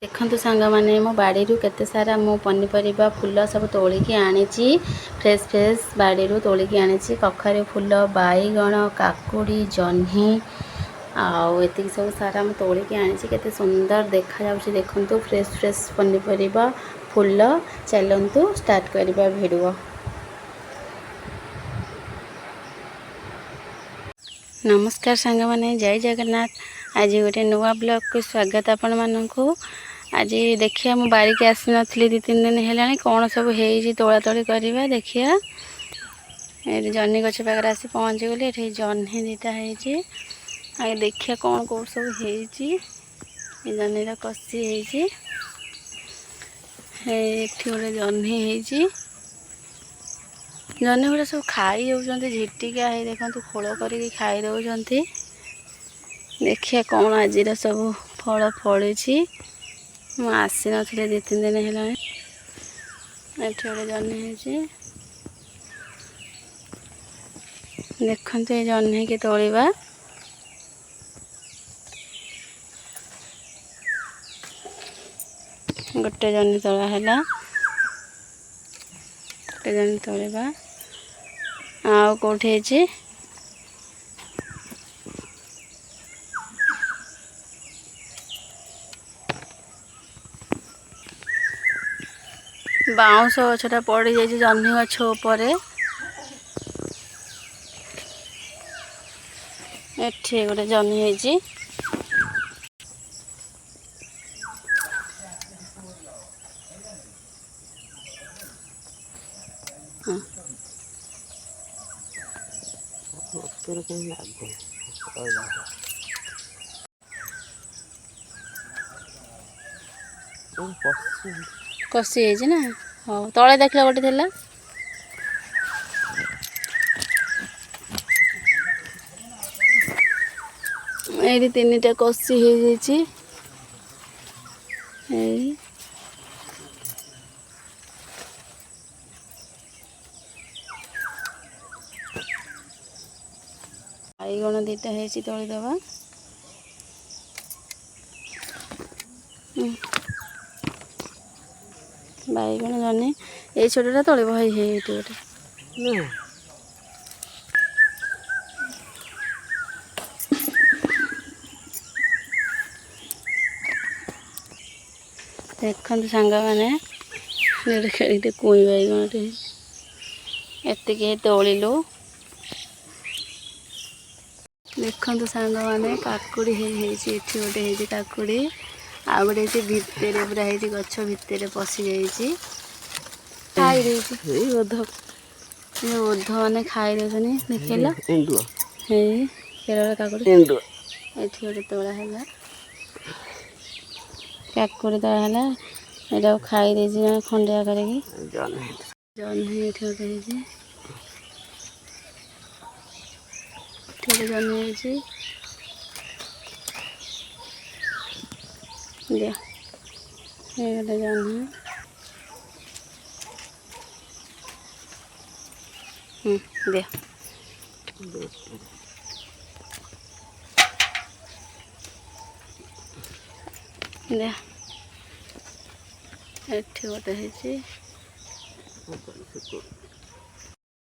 देखंतु सांग माने मो बाड़ी रु केते सारा मो पनीपरिबा फूल सब तोलिकी आनीची फ्रेश फ्रेश बाड़ी रु तोलिकी आनीची कखारे फूल बाईगण काकुड़ी जह्नी आउ एतिक सब सारा मो तोलिकी आनीची केते सुंदर देखा जाउची देखंतु फ्रेश फ्रेश पनीपरिबा फूल चलंतु स्टार्ट करबा वीडियो। नमस्कार सांग माने जय जगन्नाथ। आज गोटे नुआ ब्लॉग को स्वागत आपण मानकु। आज देखिया मु बारी के आसी नथली 2-3 दिन हेलानी कौन सब हेई तोला तोली करवा देखिया। ए जन्नी गछ पाखरे आसी पहुँच गली एठी जन्नी दीटा हेई आगे देखिया कौन कौन सब हेई जन्नी रा कसी हेई एठी गोटे जन्नी हेई जन्नी गुड़ा सब खाई दौरान झिटिका है देखो खोल कर खाई दौरान देखिए कौन आज सब फल फली मु आसी नथी 2-3 दिन है गोटे जन्नी देखते ये जन्नी के तोलिबा गोटे जन्नी तोला है गोटे जन्नी तोलिबा आउ कौटे बाउंस गछटा पड़ जाए जन्नी गछ एठी गोटे जन्नी है कसी है ना। हाँ तले देखला गोटे थिला ये 3टा कसी हो जाइए बाईगण 2टा है तली दबा बाईगण जन्नी ये छोटा तले भाई है गोटे देखते सांग मैंने कुई बैगण एति तोड़ू देखते सांग मैंने काकुड़ी गोटे काकुड़ी आ गोटे भितर पूरा गछ भितर पशि जाइए खाई ओध ओध मैंने खाई देखला केरल काकुड़ी ये गोटे तोड़ा है काकुड़ी तोड़ा है यहाँ खाई जन खंडिया करके जन्नी ये गोटे जन्नी दिया ये गोटे जन्नी दिया दिया एठी गोटे है